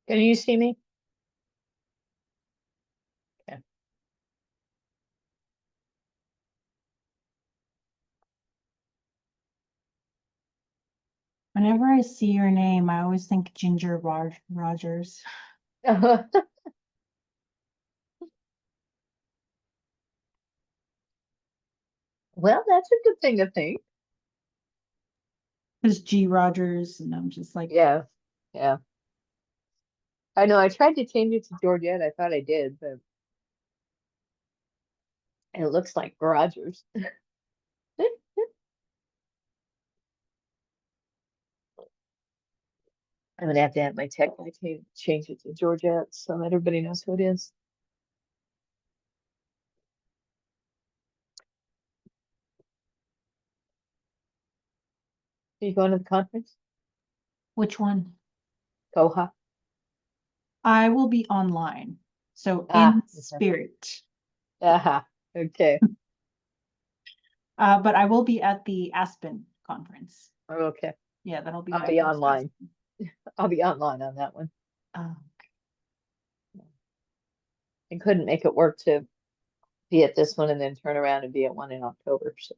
Can you see me? Okay. Whenever I see your name, I always think Ginger Rogers. Well, that's a good thing to think. There's G Rogers, and I'm just like, Yeah, yeah. I know I tried to change it to Georgette. I thought I did, but it looks like Rogers. I'm gonna have to have my tech guy change it to Georgette so that everybody knows who it is. Are you going to the conference? which one? Koha? I will be online, so Ah, in okay. spirit. Okay. But I will be at the Aspen conference. Okay. Yeah, that'll be I'll my be first online. Aspen. I'll be online on that one. Oh, I couldn't make it work to be at this one and then turn around and be at one in October. So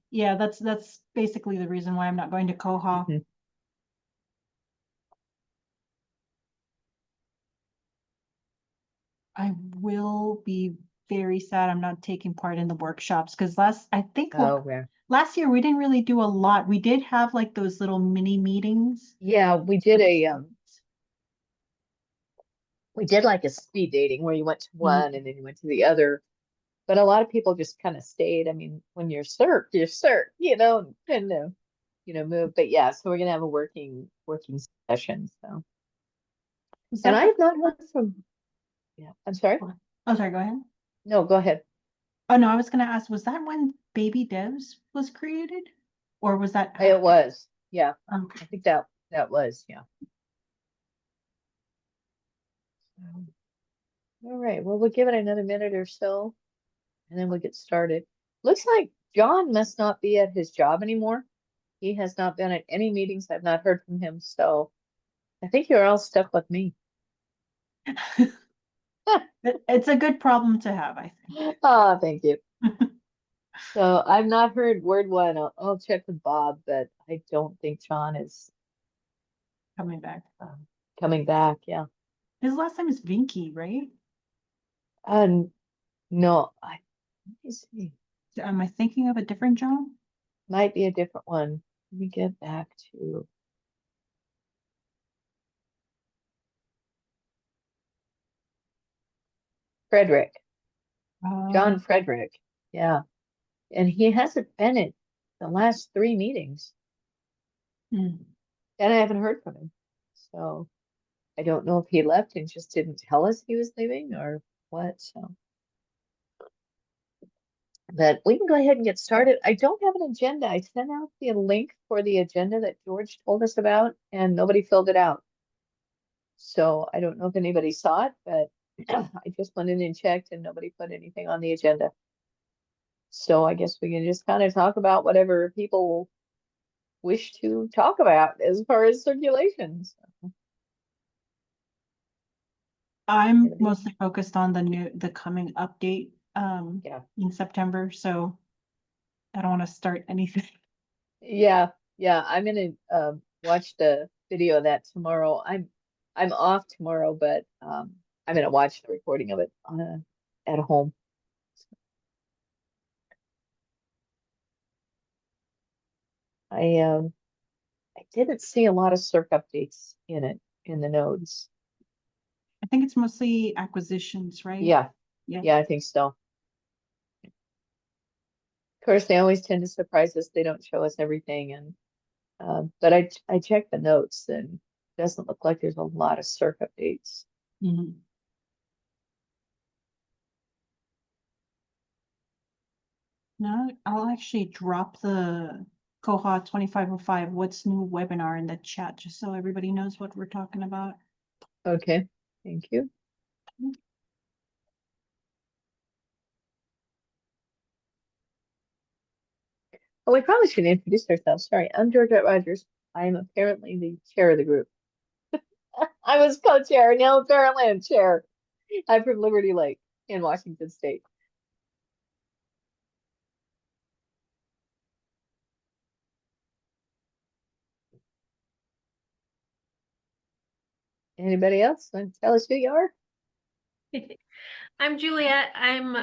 yeah, that's basically the reason why I'm not going to Koha. Mhm. I will be very sad I'm not taking part in the workshops because last year we didn't really do a lot. We did have like those little mini meetings. Yeah, we did like a speed dating where you went to one and then you went to the other. But a lot of people just kind of stayed. I mean, when you're cert, and move. But yeah, so we're gonna have a working session. So, Was and that I the, have not heard from. Yeah, I'm sorry. oh, sorry, go ahead. No, go ahead. Oh, no, I was going to ask, was that when Baby Devs was created? Or was that It after? was. Yeah, Okay. I think that was. Yeah. All right. Well, we'll give it another minute or so, and then we'll get started. Looks like John must not be at his job anymore. He has not been at any meetings. I've not heard from him. So I think you're all stuck with me. It's a good problem to have, I think. Oh, thank you. So I've not heard word one. I'll check with Bob, but I don't think John is Coming back. coming back. Yeah. His last name is Vinky, right? No, let me see. Am I thinking of a different John? Might be a different one. Let me get back to Frederick. John Frederick. Yeah. And he hasn't been at the last 3 meetings. hmm. And I haven't heard from him. So I don't know if he left and just didn't tell us he was leaving or what. So, but we can go ahead and get started. I don't have an agenda. I sent out the link for the agenda that George told us about, and nobody filled it out. So I don't know if anybody saw it, but I just went in and checked and nobody put anything on the agenda. So I guess we can just kind of talk about whatever people wish to talk about as far as circulation. So, I'm anybody? mostly focused on the coming update Yeah. in September, so I don't want to start anything. Yeah. Yeah. I'm gonna watch the video of that tomorrow. I'm off tomorrow, but I'm gonna watch the recording of it at home. I didn't see a lot of circ updates in it in the nodes. I think it's mostly acquisitions, right? Yeah. Yeah. Yeah, I think so. Of course, they always tend to surprise us. They don't show us everything, and but I checked the notes, and it doesn't look like there's a lot of circ updates. Mhm. No, I'll actually drop the Koha 2505 What's New webinar in the chat just so everybody knows what we're talking about. Okay, thank you. Oh, we probably should introduce ourselves. Sorry, I'm Georgette Rogers. I am apparently the chair of the group. I was co-chair, now apparently I'm chair. I'm from Liberty Lake in Washington State. Anybody else want to tell us who you are? I'm Juliet. I'm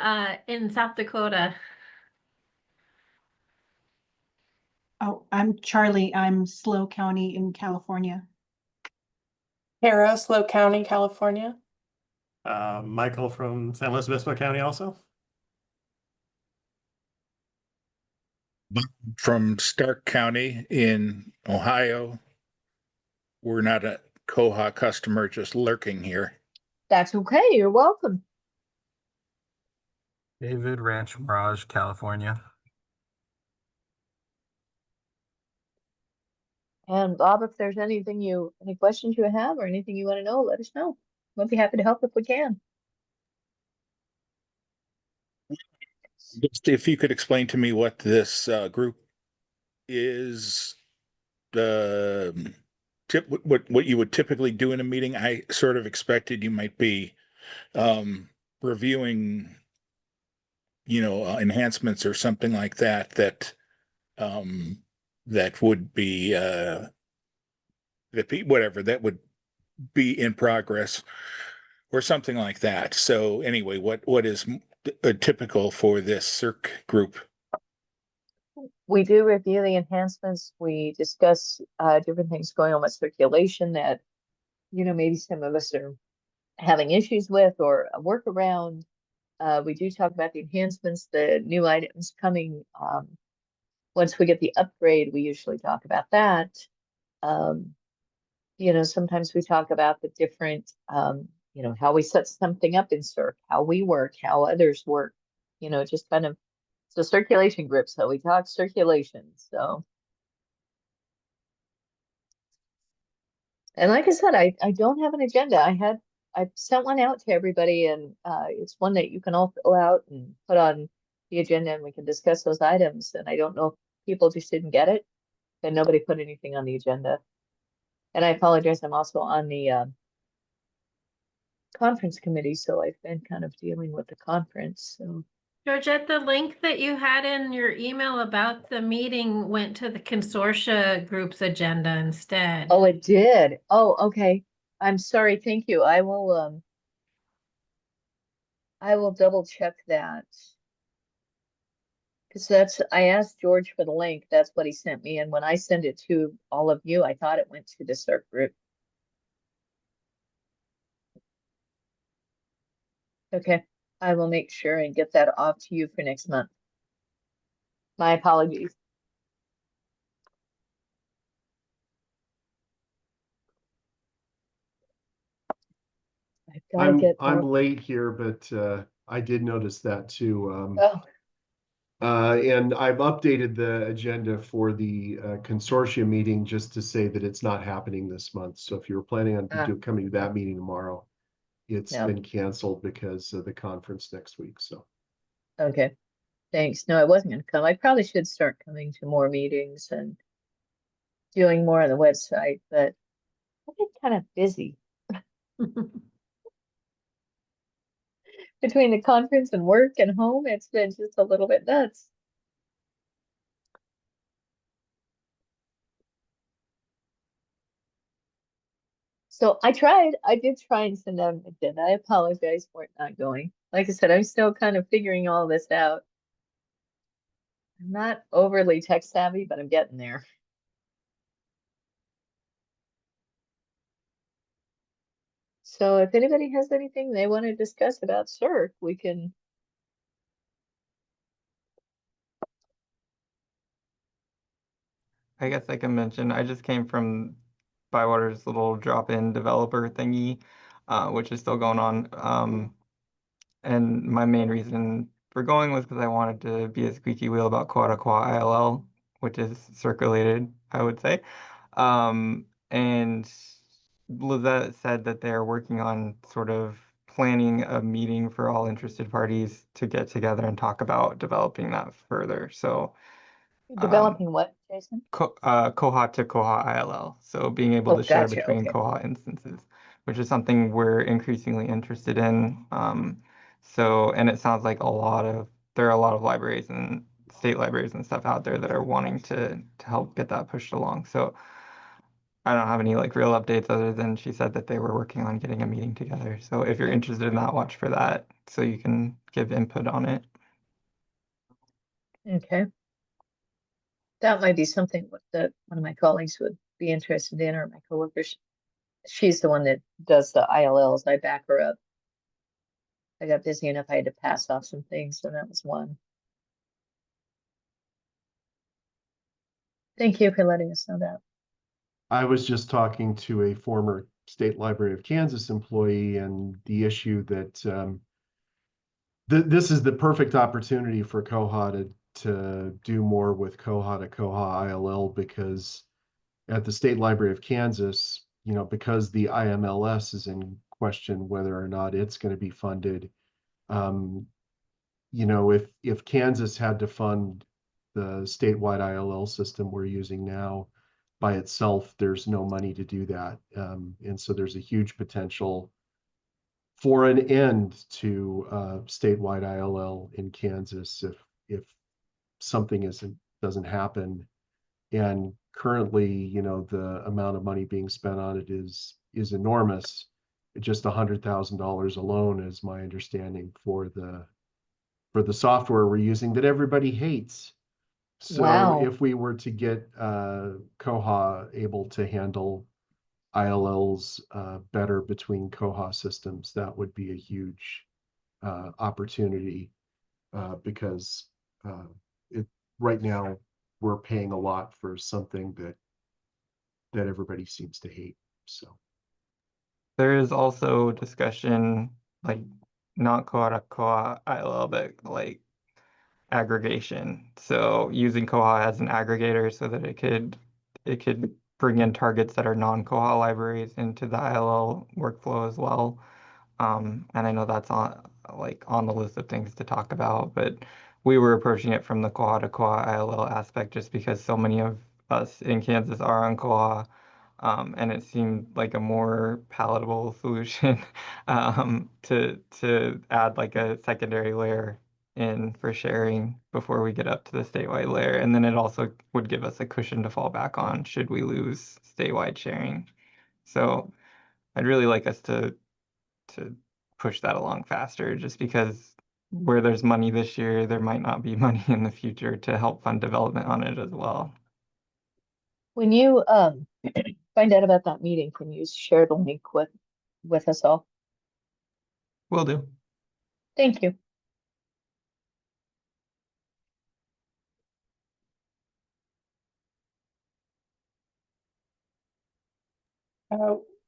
in South Dakota. Oh, I'm Charlie. I'm SLO County in California. Kara, SLO County, California. Michael from San Luis Obispo County also. From Stark County in Ohio. We're not a Koha customer, just lurking here. That's okay, you're welcome. David, Rancho Mirage, California. And Bob, if there's any questions you have or anything you want to know, let us know. We'll be happy to help if we can. Just if you could explain to me what this group is, what you would typically do in a meeting. I sort of expected you might be reviewing, enhancements or something like that that would be that would be in progress or something like that. So anyway, what is typical for this CIRC group? We do review the enhancements. We discuss different things going on with circulation that, maybe some of us are having issues with or a workaround. We do talk about the enhancements, the new items coming. Once we get the upgrade, we usually talk about that. Sometimes we talk about the different, how we set something up in CIRC, how we work, how others work, just kind of, so circulation group. So we talk circulation. So, and like I said, I don't have an agenda. I sent one out to everybody, and it's one that you can all fill out and put on the agenda, and we can discuss those items. And I don't know if people just didn't get it, and nobody put anything on the agenda. And I apologize, I'm also on the conference committee, so I've been kind of dealing with the conference. So, Georgette, the link that you had in your email about the meeting went to the Consortia group's agenda instead. oh, it did. Oh, okay. I'm sorry. Thank you. I will double check that. Because I asked George for the link. That's what he sent me. And when I send it to all of you, I thought it went to the CIRC group. Okay. I will make sure and get that off to you for next month. My apologies. I'm late here, but I did notice that too. Oh, And I've updated the agenda for the consortia meeting just to say that it's not happening this month. So if you were planning on coming to that meeting tomorrow, it's been canceled because of the conference next week. So okay. Thanks. No, I wasn't going to come. I probably should start coming to more meetings and doing more on the website, but I've been kind of busy. Between the conference and work and home, it's been just a little bit nuts. So I did try and send out an agenda. I apologize for it not going. Like I said, I'm still kind of figuring all this out. I'm not overly tech savvy, but I'm getting there. So if anybody has anything they want to discuss about CIRC, we can. I guess I can mention, I just came from ByWater's little drop-in developer thingy, which is still going on. And my main reason for going was because I wanted to be a squeaky wheel about Koha-to-Koha ILL, which is circulated, I would say. And Lizette said that they're working on sort of planning a meeting for all interested parties to get together and talk about developing that further. So Developing what, Jason? Koha-to-Koha ILL. So being able to share Gotcha, between okay. Koha instances. which is something we're increasingly interested in. So, and it sounds like there are a lot of libraries and state libraries and stuff out there that are wanting to help get that pushed along. So I don't have any like real updates other than she said that they were working on getting a meeting together. So if you're interested in that, watch for that so you can give input on it. Okay. That might be something that one of my colleagues would be interested in, or my coworkers. She's the one that does the ILLs. I back her up. I got busy enough, I had to pass off some things, so that was one. Thank you for letting us know that. I was just talking to a former State Library of Kansas employee, and the issue that this is the perfect opportunity for Koha to do more with Koha-to-Koha ILL, because at the State Library of Kansas, because the IMLS is in question whether or not it's going to be funded. If Kansas had to fund the statewide ILL system we're using now by itself, there's no money to do that. And so there's a huge potential for an end to statewide ILL in Kansas if something doesn't happen. And currently, the amount of money being spent on it is enormous. Just $100,000 alone is my understanding for the software we're using that everybody hates. So Wow. if we were to get Koha able to handle ILLs better between Koha systems, that would be a huge opportunity, because right now we're paying a lot for something that everybody seems to hate. So there is also discussion, like not Koha-to-Koha ILL, but like aggregation. So using Koha as an aggregator so that it could bring in targets that are non-Koha libraries into the ILL workflow as well. And I know that's on the list of things to talk about, but we were approaching it from the Koha-to-Koha ILL aspect just because so many of us in Kansas are on Koha. And it seemed like a more palatable solution to add like a secondary layer in for sharing before we get up to the statewide layer. And then it also would give us a cushion to fall back on should we lose statewide sharing. So I'd really like us to push that along faster, just because where there's money this year, there might not be money in the future to help fund development on it as well. When you find out about that meeting, can you share the link with us all? Will do. Thank you.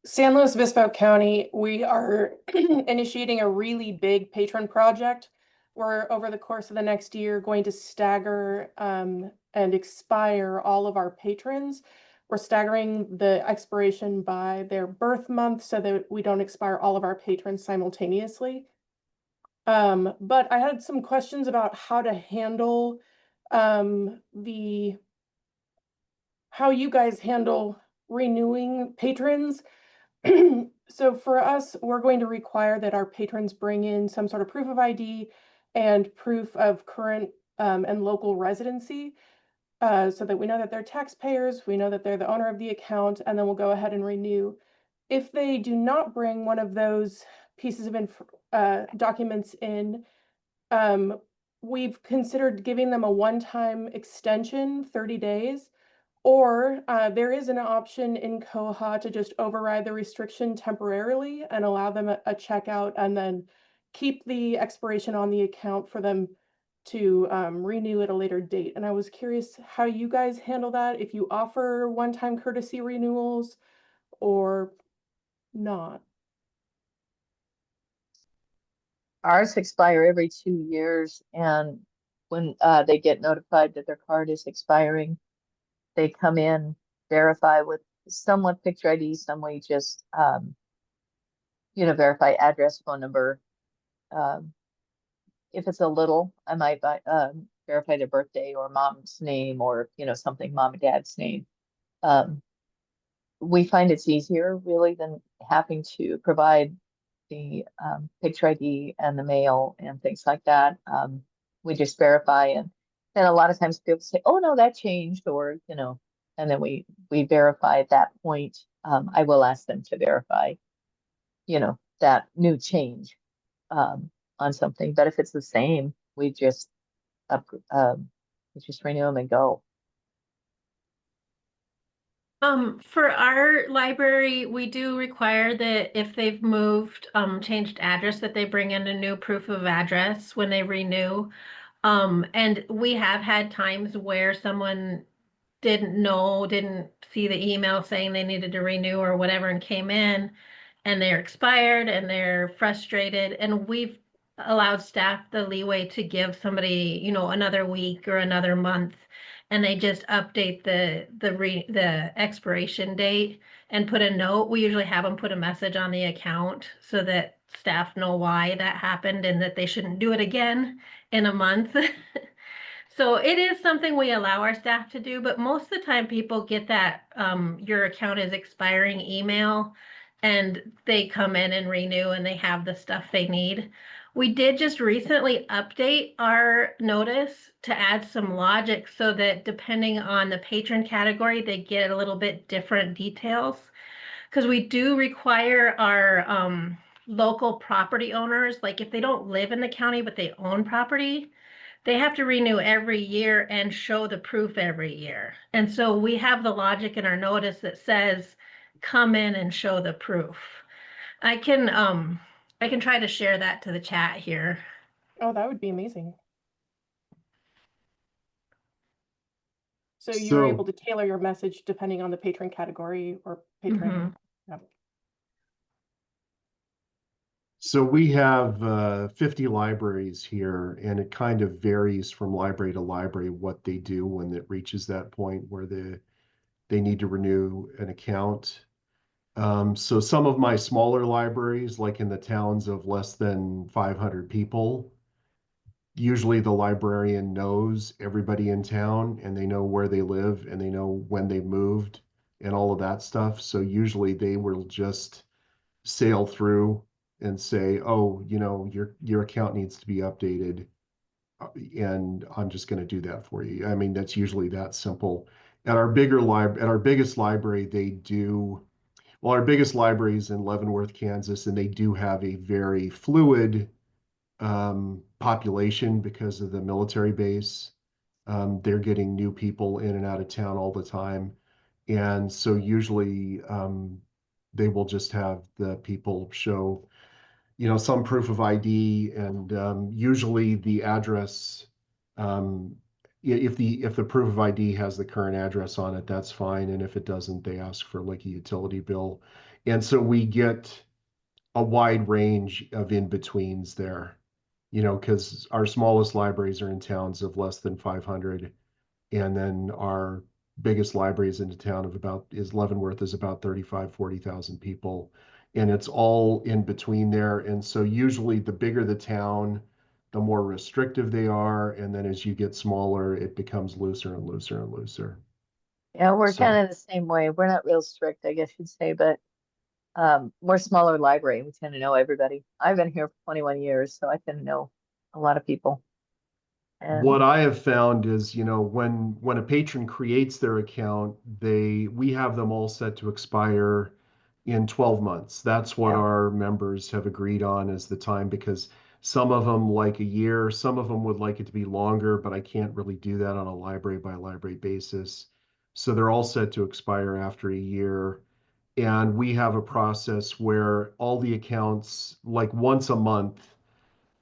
San Luis Obispo County, we are initiating a really big patron project. We're over the course of the next year going to stagger and expire all of our patrons. We're staggering the expiration by their birth month so that we don't expire all of our patrons simultaneously. But I had some questions about how to handle how you guys handle renewing patrons. So for us, we're going to require that our patrons bring in some sort of proof of ID and proof of current and local residency, so that we know that they're taxpayers, we know that they're the owner of the account, and then we'll go ahead and renew. If they do not bring one of those pieces of documents in, we've considered giving them a one-time extension, 30 days, or there is an option in Koha to just override the restriction temporarily and allow them a checkout and then keep the expiration on the account for them to renew at a later date. And I was curious how you guys handle that, if you offer one-time courtesy renewals or not. Ours expire every 2 years, and when they get notified that their card is expiring, they come in, verify with some with picture ID, some we just verify address, phone number. If it's a little, I might verify their birthday or mom's name, or something, mom and dad's name. we find it's easier really than having to provide the picture ID and the mail and things like that. We just verify, and then a lot of times people say, oh no, that changed, or you know, and then we verify at that point. I will ask them to verify, you know, that new change on something. But if it's the same, we just renew them and go. For our library, we do require that if they've moved, changed address, that they bring in a new proof of address when they renew. And we have had times where someone didn't see the email saying they needed to renew or whatever and came in and they're expired and they're frustrated. And we've allowed staff the leeway to give somebody, you know, another week or another month, and they just update the expiration date and put a note. We usually have them put a message on the account so that staff know why that happened and that they shouldn't do it again in a month. So it is something we allow our staff to do, but most of the time people get that your account is expiring email and they come in and renew and they have the stuff they need. We did just recently update our notice to add some logic so that depending on the patron category, they get a little bit different details. Because we do require our local property owners, like if they don't live in the county but they own property, they have to renew every year and show the proof every year. And so we have the logic in our notice that says, come in and show the proof. I can try to share that to the chat here. Oh, that would be amazing. So you're able to tailor your message depending on the patron category or patron. Mm-hmm. Yep. So we have 50 libraries here, and it kind of varies from library to library what they do when it reaches that point where they need to renew an account. So some of my smaller libraries, like in the towns of less than 500 people, usually the librarian knows everybody in town and they know where they live and they know when they moved and all of that stuff. So usually they will just sail through and say, oh, you know, your account needs to be updated, and I'm just going to do that for you. I mean, that's usually that simple. At our biggest library, they do, well, our biggest library is in Leavenworth, Kansas, and they do have a very fluid population because of the military base. They're getting new people in and out of town all the time. And so usually they will just have the people show, you know, some proof of ID, and usually the address, if the proof of ID has the current address on it, that's fine. And if it doesn't, they ask for like a utility bill. And so we get a wide range of in-betweens there, you know, because our smallest libraries are in towns of less than 500. And then our biggest libraries in the town is Leavenworth, is about 40,000 people. And it's all in between there. And so usually the bigger the town, the more restrictive they are. And then as you get smaller, it becomes looser and looser and looser. Yeah, we're kind of the same way. We're not real strict, I guess you'd say, but we're a smaller library. We tend to know everybody. I've been here for 21 years, so I tend to know a lot of people. And what I have found is, you know, when a patron creates their account, we have them all set to expire in 12 months. That's what our members have agreed on as the time, because some of them like a year, some of them would like it to be longer, but I can't really do that on a library by library basis. So they're all set to expire after a year. And we have a process where all the accounts, like once a month,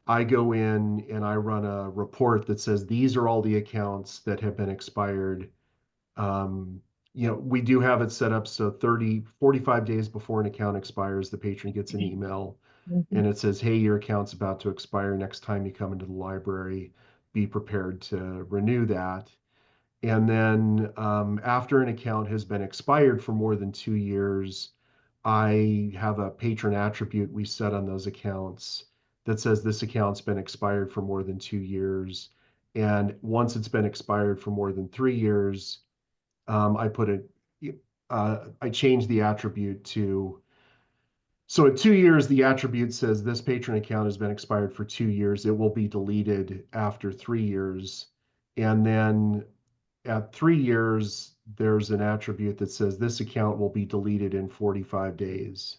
I go in and I run a report that says these are all the accounts that have been expired. You know, we do have it set up so 45 days before an account expires, the patron gets an email and it says, hey, your account's about to expire. Next time you come into the library, be prepared to renew that. And then after an account has been expired for more than 2 years, I have a patron attribute we set on those accounts that says this account's been expired for more than 2 years. And once it's been expired for more than 3 years, I put it, I changed the attribute to, so at 2 years, the attribute says this patron account has been expired for 2 years. It will be deleted after 3 years. And then at 3 years, there's an attribute that says this account will be deleted in 45 days.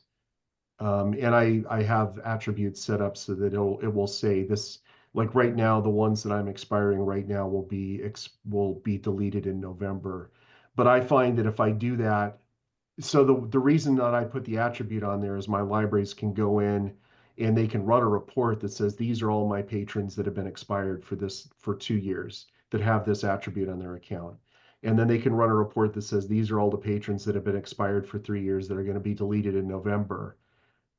And I have attributes set up so that it will say this, like right now, the ones that I'm expiring right now will be deleted in November. But I find that if I do that, so the reason that I put the attribute on there is my libraries can go in and they can run a report that says these are all my patrons that have been expired for 2 years that have this attribute on their account. And then they can run a report that says these are all the patrons that have been expired for 3 years that are going to be deleted in November.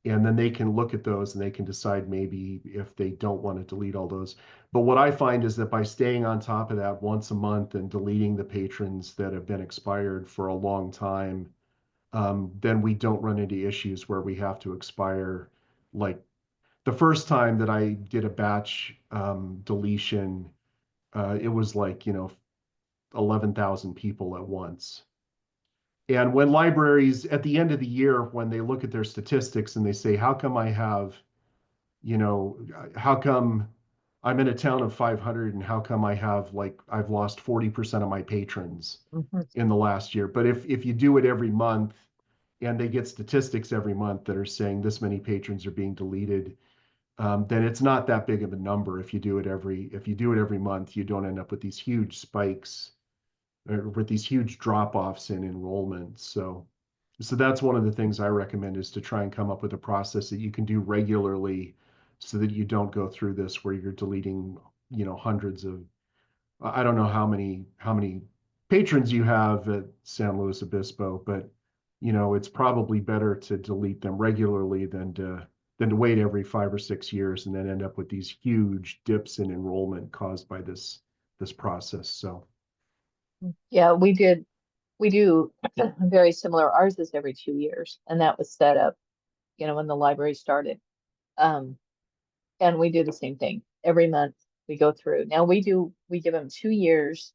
And then they can look at those and they can decide maybe if they don't want to delete all those. But what I find is that by staying on top of that once a month and deleting the patrons that have been expired for a long time, then we don't run into issues where we have to expire. Like the first time that I did a batch deletion, it was like, 11,000 people at once. And when libraries at the end of the year, when they look at their statistics and they say, how come I have, how come I'm in a town of 500 and how come I have I've lost 40% of my patrons in the last year? But if you do it every month and they get statistics every month that are saying this many patrons are being deleted, then it's not that big of a number. If you do it every month, you don't end up with these huge spikes or with these huge drop-offs in enrollment. So that's one of the things I recommend, is to try and come up with a process that you can do regularly so that you don't go through this where you're deleting, hundreds of, I don't know how many patrons you have at San Luis Obispo, but it's probably better to delete them regularly than to wait every 5 or 6 years and then end up with these huge dips in enrollment caused by this process. So Yeah, we do very similar. Ours is every 2 years, and that was set up, when the library started. And we do the same thing every month. We go through. Now we give them 2 years,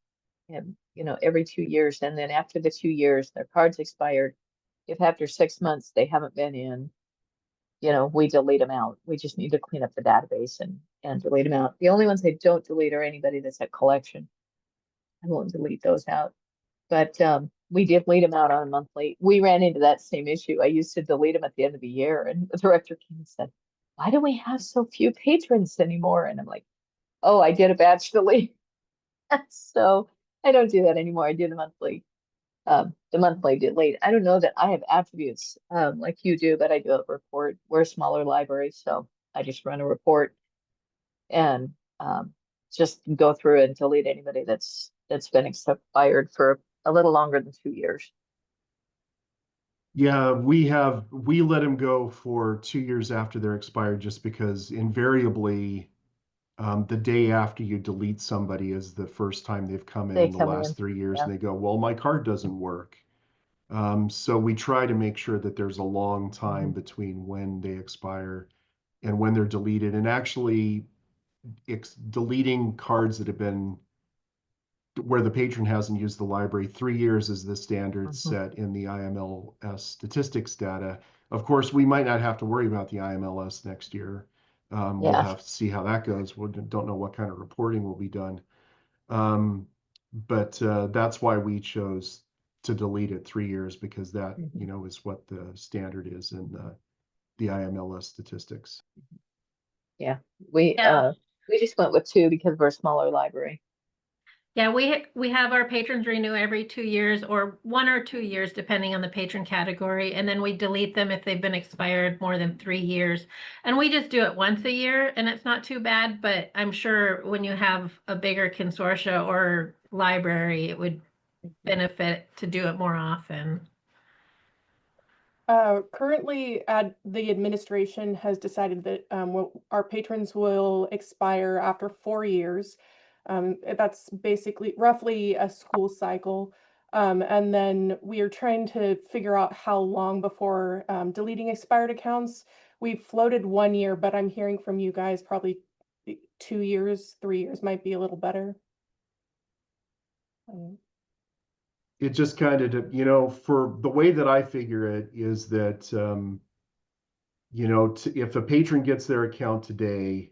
and every 2 years, and then after the 2 years, their card's expired. If after 6 months they haven't been in, we delete them out. We just need to clean up the database and delete them out. The only ones I don't delete are anybody that's at collection. I won't delete those out. But we did delete them out on a monthly. We ran into that same issue. I used to delete them at the end of the year, and the director came and said, "Why do we have so few patrons anymore?" And I'm like, "Oh, I did a batch delete." So I don't do that anymore. I do the monthly delete. I don't know that I have attributes like you do, but I do a report. We're a smaller library, so I just run a report and just go through and delete anybody that's been expired for a little longer than 2 years. Yeah, we let them go for 2 years after they're expired, just because invariably the day after you delete somebody is the first time they've come in the last 3 years, and they go, well, my card doesn't work. So we try to make sure that there's a long time between when they expire and when they're deleted. And actually, deleting cards that have been where the patron hasn't used the library, 3 years is the standard set in the IMLS statistics data. Of course, we might not have to worry about the IMLS next year. We'll have to see how that goes. We don't know what kind of reporting will be done. But that's why we chose to delete it 3 years, because that, is what the standard is in the IMLS statistics. Yeah, we just went with 2 because we're a smaller library. Yeah, we have our patrons renew every 2 years or 1 or 2 years, depending on the patron category. And then we delete them if they've been expired more than 3 years. And we just do it once a year, and it's not too bad, but I'm sure when you have a bigger consortia or library, it would benefit to do it more often. Currently, the administration has decided that our patrons will expire after 4 years. That's basically roughly a school cycle. And then we are trying to figure out how long before deleting expired accounts. We've floated 1 year, but I'm hearing from you guys probably 2 years, 3 years might be a little better. it just kind of, you know, for the way that I figure it is that, you know, if a patron gets their account today,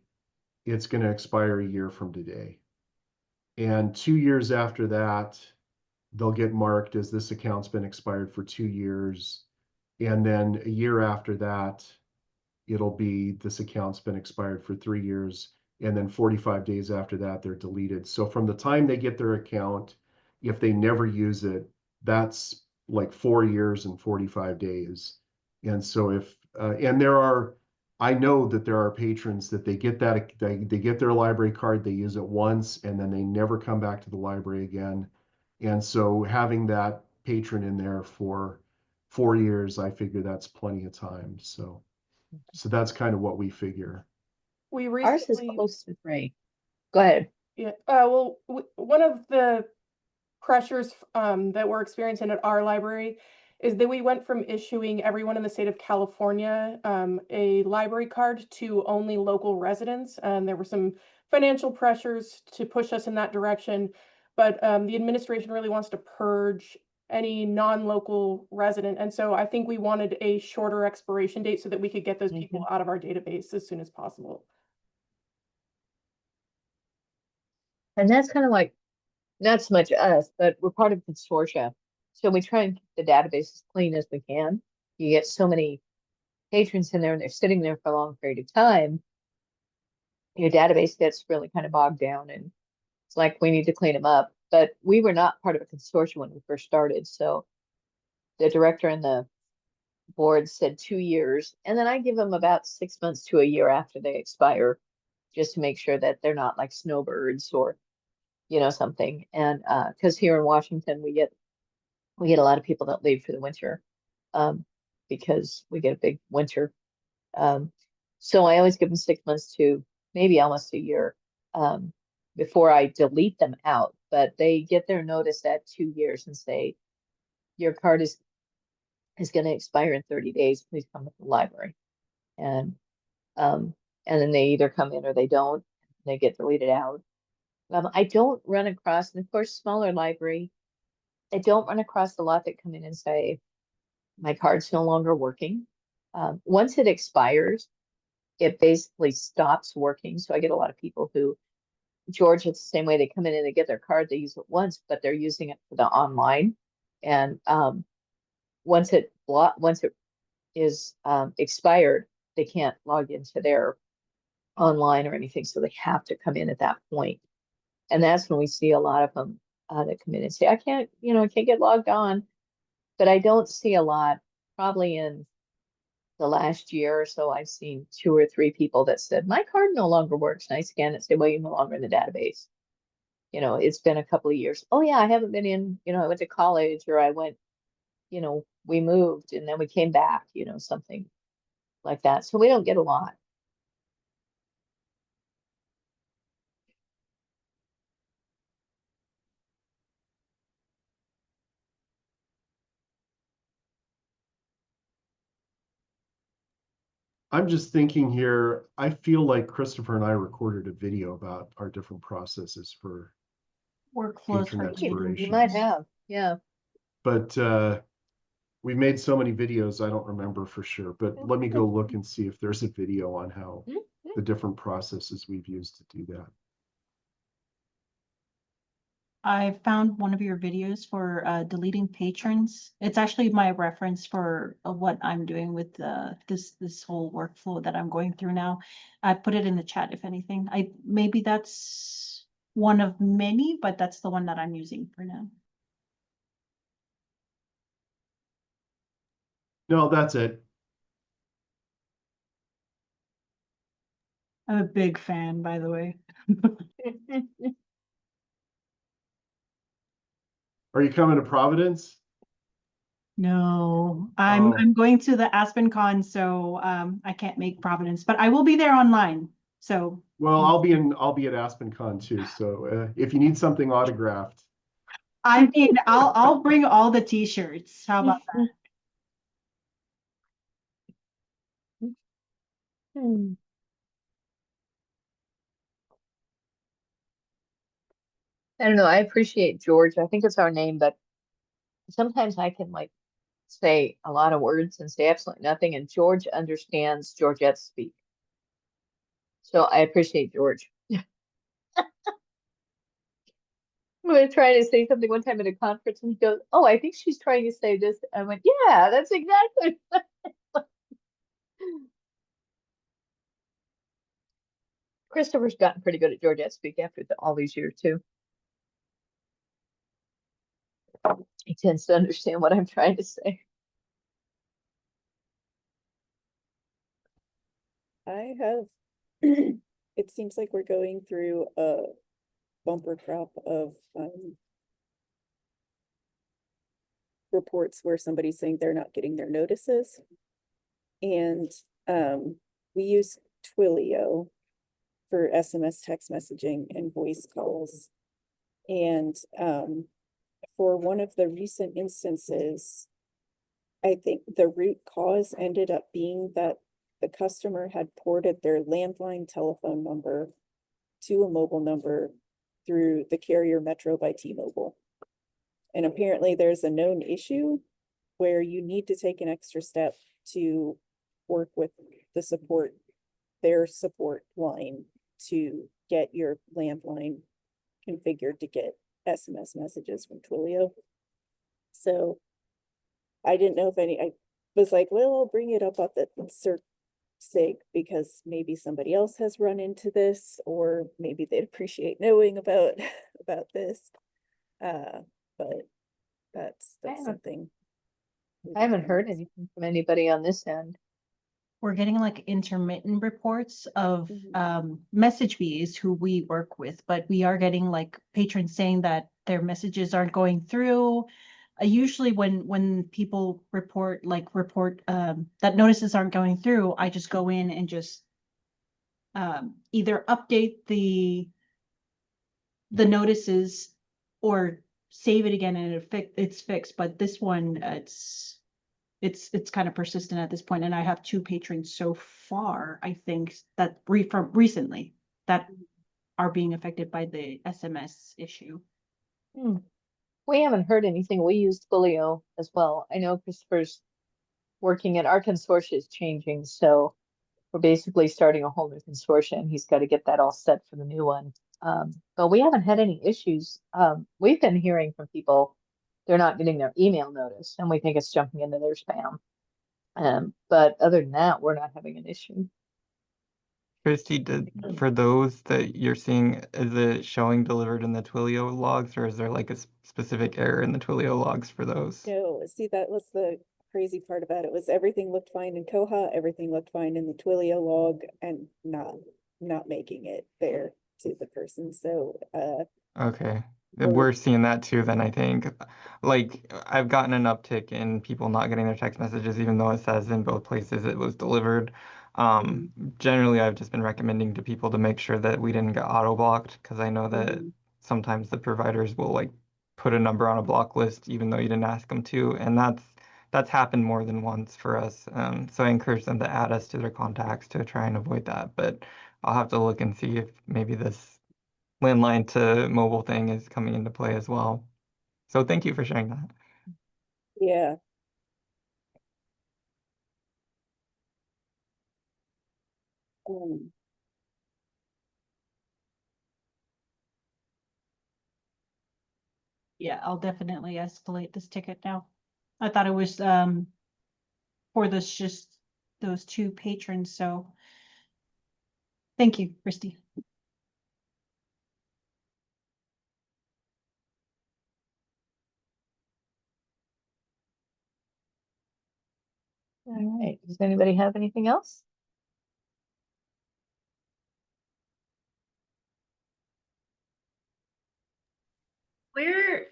it's going to expire a year from today. And 2 years after that, they'll get marked as this account's been expired for 2 years. And then a year after that, it'll be this account's been expired for 3 years. And then 45 days after that, they're deleted. So from the time they get their account, if they never use it, that's like 4 years and 45 days. And so if, and there are, I know that there are patrons that they get that, they get their library card, they use it once, and then they never come back to the library again. And so having that patron in there for 4 years, I figure that's plenty of time. So that's kind of what we figure. We Ours is recently, close to 3. Go ahead. yeah, well, one of the pressures that we're experiencing at our library is that we went from issuing everyone in the state of California a library card to only local residents. And there were some financial pressures to push us in that direction. But the administration really wants to purge any non-local resident. And so I think we wanted a shorter expiration date so that we could get those people out of our database as soon as possible. And that's kind of like, not so much us, but we're part of Consortia. So we try and keep the database as clean as we can. You get so many patrons in there and they're sitting there for a long period of time. Your database gets really kind of bogged down and it's like we need to clean them up. But we were not part of a consortium when we first started. So the director and the board said 2 years. And then I give them about 6 months to a year after they expire, just to make sure that they're not like snowbirds or, you know, something. And because here in Washington, we get a lot of people that leave for the winter because we get a big winter. So I always give them 6 months to maybe almost a year before I delete them out. But they get their notice at 2 years and say, your card is going to expire in 30 days. Please come to the library. And then they either come in or they don't. They get deleted out. I don't run across, and of course, smaller library, I don't run across a lot that come in and say, my card's no longer working. Once it expires, it basically stops working. So I get a lot of people who, George, it's the same way. They come in and they get their card, they use it once, but they're using it for the online. And once it is expired, they can't log into their online or anything. So they have to come in at that point. And that's when we see a lot of them that come in and say, I can't get logged on. But I don't see a lot, probably in the last year or so, I've seen 2 or 3 people that said, my card no longer works. And I scan it and say, well, you're no longer in the database. You know, it's been a couple of years. Oh yeah, I haven't been in, I went to college or I went, we moved and then we came back, something like that. So we don't get a lot. I'm just thinking here, I feel like Christopher and I recorded a video about our different processes for Workflows patron for expirations. You might have, yeah. But we made so many videos, I don't remember for sure. But let me go look and see if there's a video on how the different processes we've used to do that. I found one of your videos for deleting patrons. It's actually my reference for what I'm doing with this whole workflow that I'm going through now. I put it in the chat if anything. Maybe that's one of many, but that's the one that I'm using for now. No, that's it. I'm a big fan, by the way. Are you coming to Providence? No, I'm going to the AspenCon, so I can't make Providence, but I will be there online. So well, I'll be at AspenCon too. So if you need something autographed, I mean, I'll bring all the t-shirts. How about that? I don't know. I appreciate George. I think it's our name, but sometimes I can like say a lot of words and say absolutely nothing, and George understands Georgette speak. So I appreciate George. We were trying to say something one time at a conference, and he goes, "Oh, I think she's trying to say this." I went, "Yeah, that's exactly." Christopher's gotten pretty good at Georgette speak after all these years too. He tends to understand what I'm trying to say. I have, it seems like we're going through a bumper crop of reports where somebody's saying they're not getting their notices. And we use Twilio for SMS text messaging and voice calls. And for one of the recent instances, I think the root cause ended up being that the customer had ported their landline telephone number to a mobile number through the carrier Metro by T-Mobile. And apparently there's a known issue where you need to take an extra step to work with the support, their support line, to get your landline configured to get SMS messages from Twilio. So I didn't know if I was like, well, I'll bring it up at the sake because maybe somebody else has run into this, or maybe they'd appreciate knowing about this. But that's something. I haven't heard anything from anybody on this end. We're getting like intermittent reports of message bees who we work with, but we are getting like patrons saying that their messages aren't going through. Usually when people report that notices aren't going through, I just go in and just either update the notices or save it again and it's fixed. But this one, it's kind of persistent at this point, and I have 2 patrons so far, I think, that from recently that are being affected by the SMS issue. We haven't heard anything. We use Twilio as well. I know Christopher's working at our consortia is changing, so we're basically starting a whole new consortia, and he's got to get that all set for the new one. But we haven't had any issues. We've been hearing from people they're not getting their email notice, and we think it's jumping into their spam. But other than that, we're not having an issue. Kristi, for those that you're seeing, is it showing delivered in the Twilio logs, or is there like a specific error in the Twilio logs for those? No, see, that was the crazy part about it, was everything looked fine in Koha, everything looked fine in the Twilio log, and not making it there to the person. So okay. We're seeing that too, then I think. Like, I've gotten an uptick in people not getting their text messages, even though it says in both places it was delivered. Generally, I've just been recommending to people to make sure that we didn't get auto-blocked, because I know that sometimes the providers will like put a number on a block list even though you didn't ask them to, and that's happened more than once for us. So I encourage them to add us to their contacts to try and avoid that. But I'll have to look and see if maybe this landline to mobile thing is coming into play as well. So thank you for sharing that. yeah. Yeah, I'll definitely escalate this ticket now. I thought it was for just those 2 patrons, so thank you, Kristi. All right. Does anybody have anything else?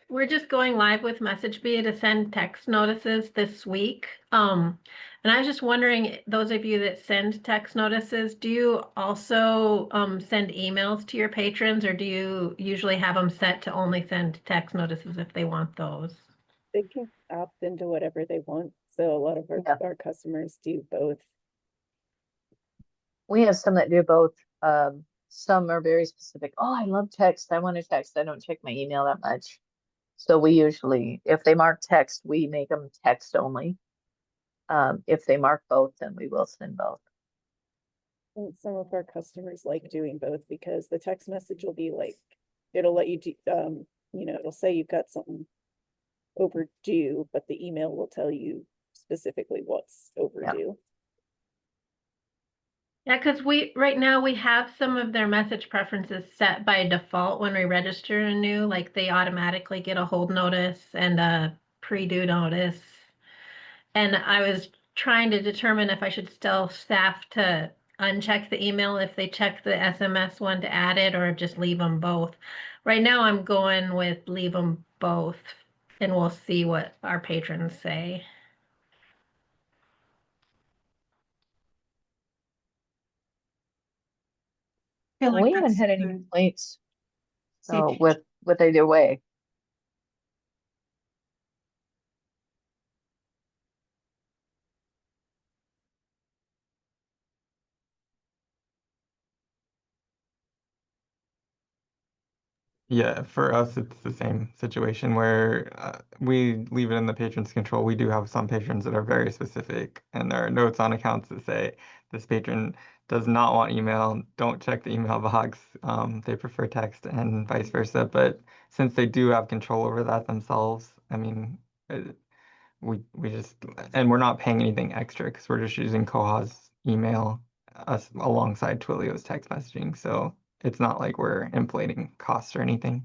We're just going live with MessageBee to send text notices this week. And I was just wondering, those of you that send text notices, do you also send emails to your patrons, or do you usually have them set to only send text notices if they want those? They can opt into whatever they want. So a lot of our customers do both. We have some that do both. Some are very specific. Oh, I love text. I want to text. I don't check my email that much. So we usually, if they mark text, we make them text only. If they mark both, then we will send both. And some of our customers like doing both because the text message will be like, it'll let you do, you know, it'll say you've got something overdue, but the email will tell you specifically what's overdue. Yeah, because right now we have some of their message preferences set by default when we register a new, like they automatically get a hold notice and a pre-due notice. And I was trying to determine if I should tell staff to uncheck the email if they check the SMS one to add it, or just leave them both. Right now I'm going with leave them both, and we'll see what our patrons say. Feel like We haven't that's had any good. complaints. See, So with either way. Yeah, for us, it's the same situation where we leave it in the patron's control. We do have some patrons that are very specific, and there are notes on accounts that say this patron does not want email, don't check the email box. They prefer text and vice versa. But since they do have control over that themselves, I mean, we just, and we're not paying anything extra because we're just using Koha's email alongside Twilio's text messaging. So it's not like we're inflating costs or anything.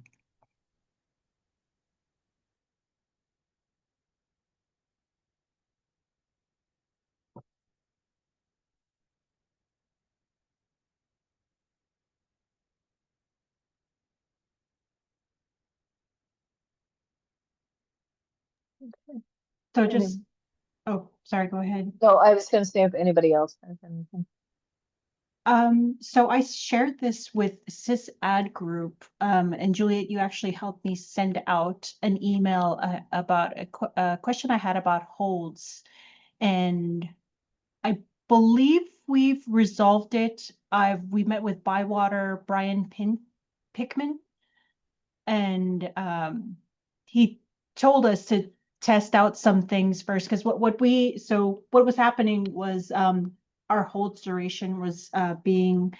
so just, oh, sorry, go ahead. So I was gonna say if anybody else has anything. So I shared this with SysAd group, and Juliet, you actually helped me send out an email about a question I had about holds, and I believe we've resolved it. We met with ByWater, Brian Pickman, and he told us to test out some things first, because what was happening was our holds duration was being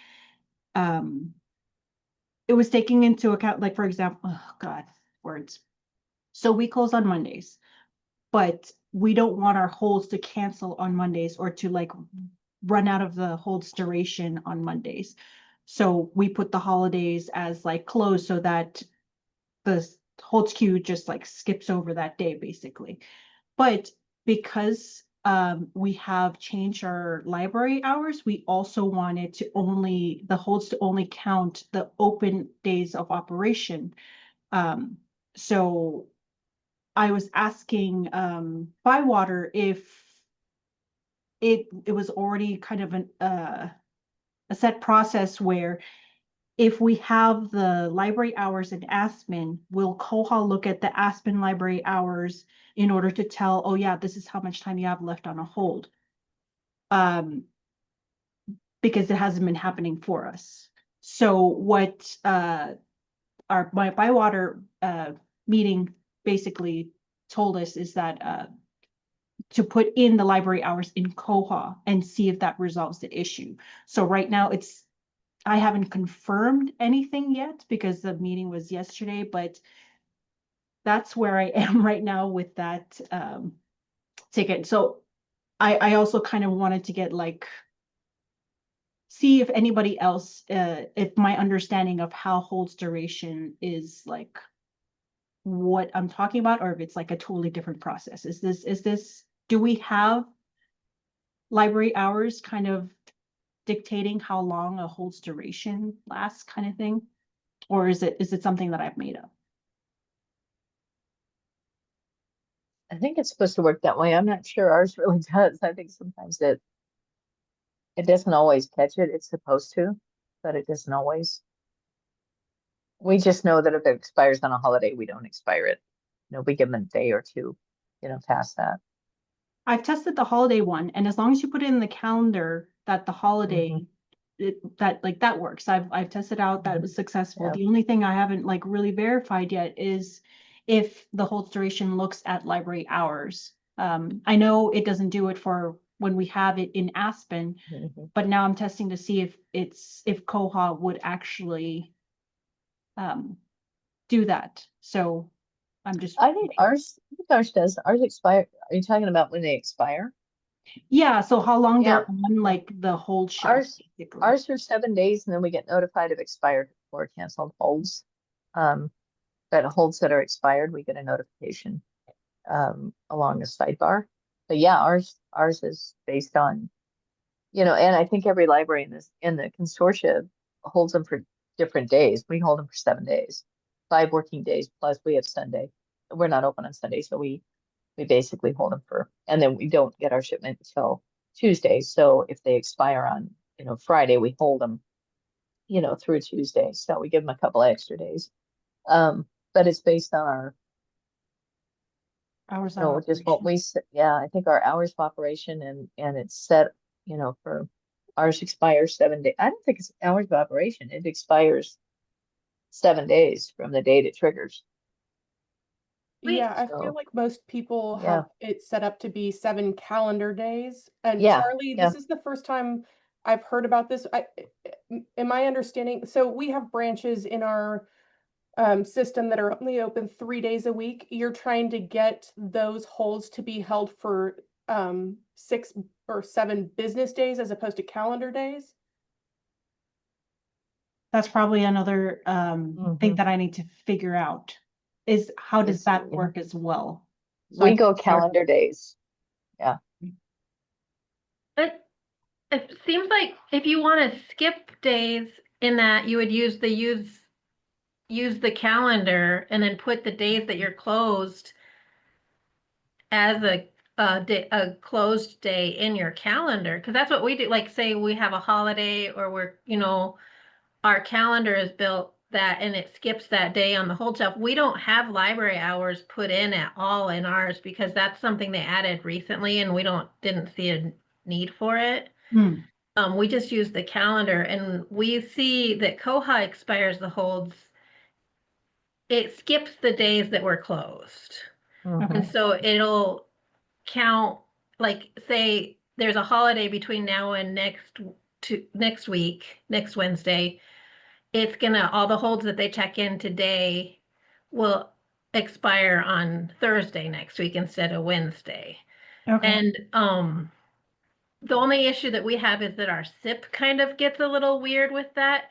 it was taking into account, like, for example, oh God, words. So we close on Mondays, but we don't want our holds to cancel on Mondays or to like run out of the holds duration on Mondays. So we put the holidays as like closed so that the holds queue just like skips over that day basically. But because we have changed our library hours, we also wanted to the holds to only count the open days of operation. So I was asking ByWater if it was already kind of a set process where if we have the library hours in Aspen, will Koha look at the Aspen library hours in order to tell, oh yeah, this is how much time you have left on a hold? Because it hasn't been happening for us. So what my ByWater meeting basically told us is that to put in the library hours in Koha and see if that resolves the issue. So right now I haven't confirmed anything yet because the meeting was yesterday, but that's where I am right now with that ticket. So I also kind of wanted to get like, see if anybody else, if my understanding of how holds duration is like what I'm talking about, or if it's like a totally different process. Do we have library hours kind of dictating how long a holds duration lasts kind of thing? Or is it something that I've made up? I think it's supposed to work that way. I'm not sure ours really does. I think sometimes it doesn't always catch it. It's supposed to, but it doesn't always. We just know that if it expires on a holiday, we don't expire it. You know, we give them a day or two, past that. I've tested the holiday one, and as long as you put it in the calendar that the holiday, that works. I've tested out that it was successful. Yeah. The only thing I haven't like really verified yet is if the holds duration looks at library hours. I know it doesn't do it for when we have it in Aspen, Mhm. but now I'm testing to see if Koha would actually do that. So I'm just, I think ours does. Ours expire. Are you talking about when they expire? yeah, so how long Yeah. they're on like the hold shelf, Ours, basically. ours are 7 days, and then we get notified of expired or canceled holds. But holds that are expired, we get a notification along the sidebar. But yeah, ours is based on, and I think every library in the consortia holds them for different days. We hold them for 7 days, 5 working days, plus we have Sunday. We're not open on Sunday, so we basically hold them and then we don't get our shipment until Tuesday. So if they expire on, Friday, we hold them, through Tuesday. So we give them a couple of extra days. But it's based on our, Hours of just what operation. I think our hours of operation and it's set, for ours expires 7 days. I don't think it's hours of operation. It expires 7 days from the date it triggers. Yeah, I So, feel like most people yeah. have it set up to be 7 calendar days. And Yeah, Charlie, yeah. this is the first time I've heard about this. In my understanding, so we have branches in our system that are only open 3 days a week. You're trying to get those holds to be held for 6 or 7 business days as opposed to calendar days. That's probably another thing Mhm. that I need to figure out is how does It's- that yeah. work as well? So We I go think there- calendar days. Yeah. It seems like if you want to skip days in that, you would use the calendar and then put the days that you're closed as a closed day in your calendar, because that's what we do. Like, say we have a holiday or our calendar is built that and it skips that day on the hold shelf. We don't have library hours put in at all in ours because that's something they added recently and we didn't see a need for it. We just use the calendar and we see that Koha expires the holds. It skips the days that were closed. Mhm. And so it'll count, like, say there's a holiday between now and next week, next Wednesday. It's gonna, all the holds that they check in today will expire on Thursday next week instead of Wednesday. Okay. And the only issue that we have is that our SIP kind of gets a little weird with that.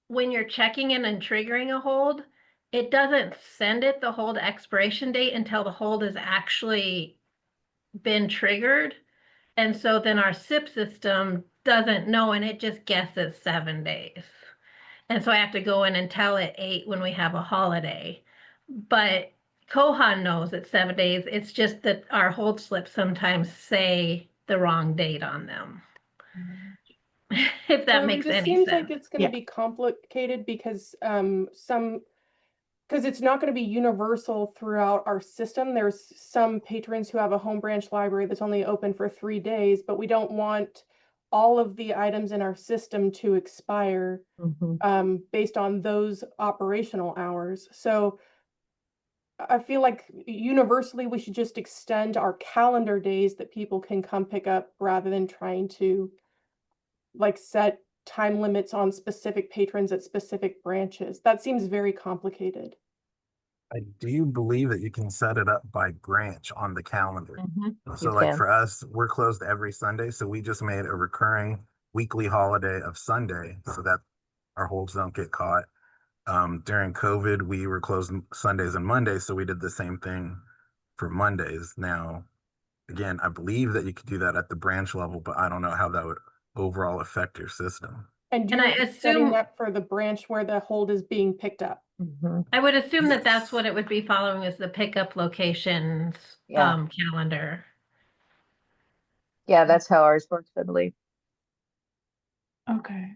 When you're checking in and triggering a hold, it doesn't send it the hold expiration date until the hold has actually been triggered. And so then our SIP system doesn't know and it just guesses 7 days. And so I have to go in and tell it 8 when we have a holiday. But Koha knows it's 7 days. It's just that our hold slips sometimes say the wrong date on them. If that Charlie, makes this any seems sense. like it's going to be complicated because because it's not going to be universal throughout our system. There's some patrons who have a home branch library that's only open for 3 days, but we don't want all of the items in our system to expire Mhm. based on those operational hours. So I feel like universally we should just extend our calendar days that people can come pick up rather than trying to like set time limits on specific patrons at specific branches. That seems very complicated. I do believe that you can set it up by branch on the calendar. So You like can. for us, we're closed every Sunday. So we just made a recurring weekly holiday of Sunday so that our holds don't get caught. During COVID, we were closed Sundays and Mondays. So we did the same thing for Mondays. Now, again, I believe that you could do that at the branch level, but I don't know how that would overall affect your system. And And I you're setting assume that for the branch where the hold is being picked up. Mhm. I would assume that that's Yes. what it would be following is the pickup locations Yeah. calendar. Yeah, that's how ours works, I believe. Okay.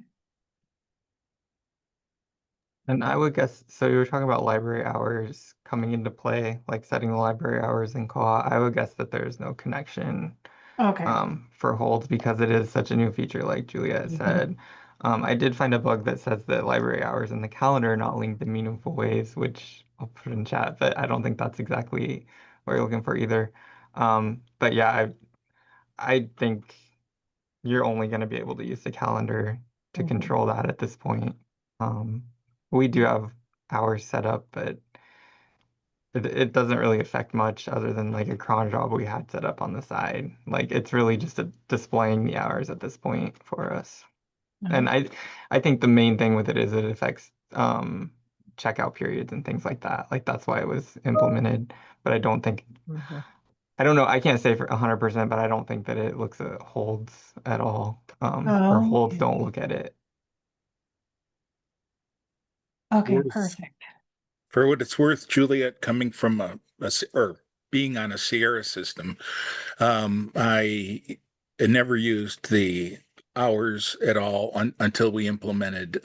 And I would guess, so you were talking about library hours coming into play, like setting the library hours in Koha. I would guess that there's no connection Okay. for holds because it is such a new feature, like Juliet said. I did find a bug that says that library hours in the calendar are not linked in meaningful ways, which I'll put it in chat, but I don't think that's exactly what you're looking for either. But yeah, I think you're only going to be able to use the calendar to control that at this point. We do have hours set up, but it doesn't really affect much other than like a cron job we had set up on the side. Like it's really just displaying the hours at this point for us. And I think the main thing with it is it affects checkout periods and things like that. Like that's why it was implemented. But I don't think I don't know. I can't say for 100%, but I don't think that it looks at holds at all. Or holds don't look at it. Okay, perfect. For what it's worth, Juliet, coming from or being on a Sierra system, I never used the hours at all until we implemented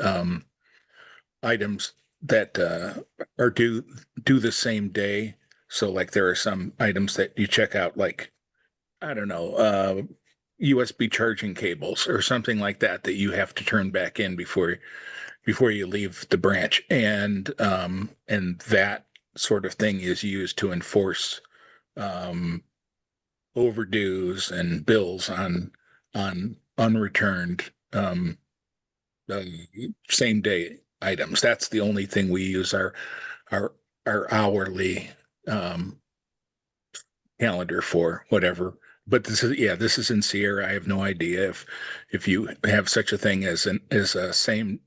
items that are due the same day. So like there are some items that you check out, like, I don't know, USB charging cables or something like that you have to turn back in before you leave the branch. And that sort of thing is used to enforce overdues and bills on unreturned same day items. That's the only thing we use our hourly calendar for, whatever. But this is in Sierra. I have no idea if you have such a thing as a same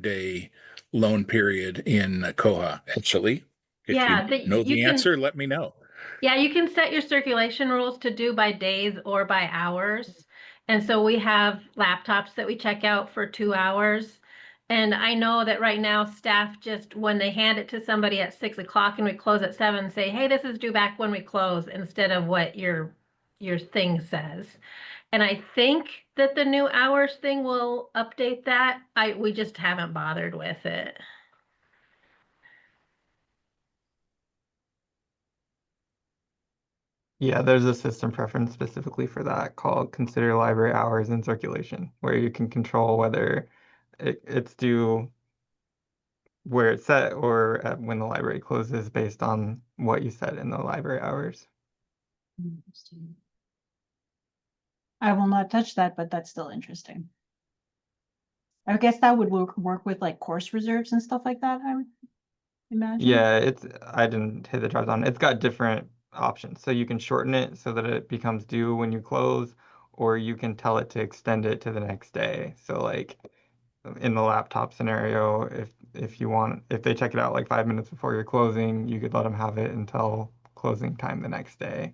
day loan period in Koha. Actually, if you know the answer, let me know. Yeah, you can set your circulation rules to do by days or by hours. And so we have laptops that we check out for 2 hours. And I know that right now staff just, when they hand it to somebody at 6 o'clock and we close at 7, say, hey, this is due back when we close, instead of what your thing says. And I think that the new hours thing will update that. We just haven't bothered with it. Yeah, there's a system preference specifically for that called Consider Library Hours in Circulation, where you can control whether it's due where it's set or when the library closes based on what you set in the library hours. I will not touch that, but that's still interesting. I guess that would work with like course reserves and stuff like that, I would imagine. Yeah, I didn't hit the drop down. It's got different options. So you can shorten it so that it becomes due when you close, or you can tell it to extend it to the next day. So like in the laptop scenario, if they check it out like 5 minutes before you're closing, you could let them have it until closing time the next day,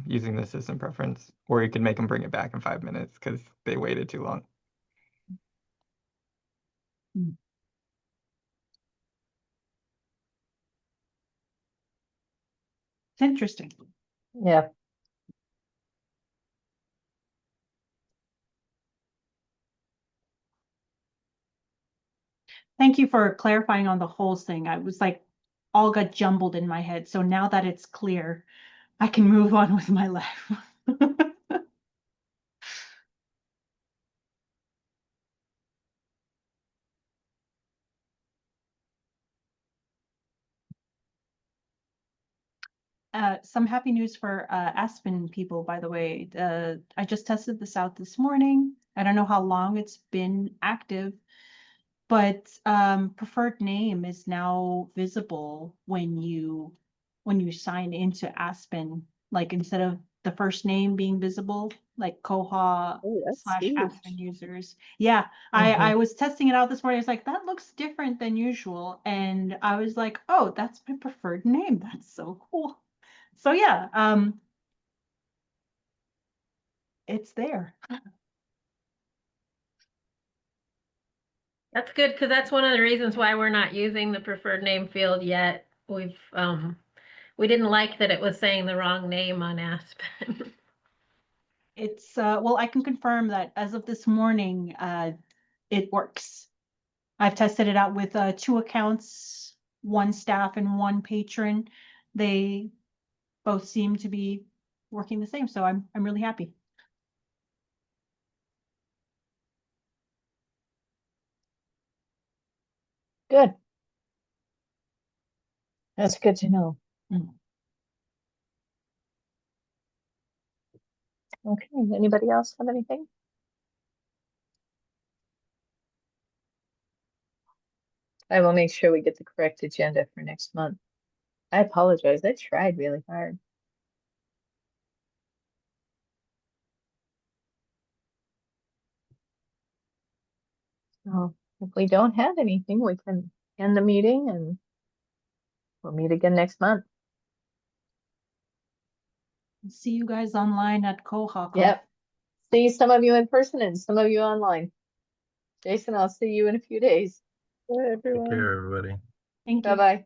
using the system preference, or you could make them bring it back in 5 minutes because they waited too long. It's interesting. Yeah. Thank you for clarifying on the whole thing. I was like, all got jumbled in my head. So now that it's clear, I can move on with my life. Some happy news for Aspen people, by the way. I just tested this out this morning. I don't know how long it's been active, but preferred name is now visible when you sign into Aspen. Like instead of the first name being visible, like Koha / Aspen users. Yeah, I was testing it out this morning. I was like, that looks different than usual, and I was like, oh, that's my preferred name. That's so cool. So yeah, it's there. That's good, because that's one of the reasons why we're not using the preferred name field yet. We didn't like that it was saying the wrong name on Aspen. It's well, I can confirm that as of this morning, it works. I've tested it out with 2 accounts, 1 staff and 1 patron. They both seem to be working the same, so I'm really happy. Good. That's good to know. Okay, anybody else have anything? I will make sure we get the correct agenda for next month. I apologize, I tried really hard. So if we don't have anything, we can end the meeting and we'll meet again next month. See you guys online at Koha. Yep. See some of you in person and some of you online. Jason, I'll see you in a few days. Bye, Take everyone. care, everybody. Thank you. Bye-bye.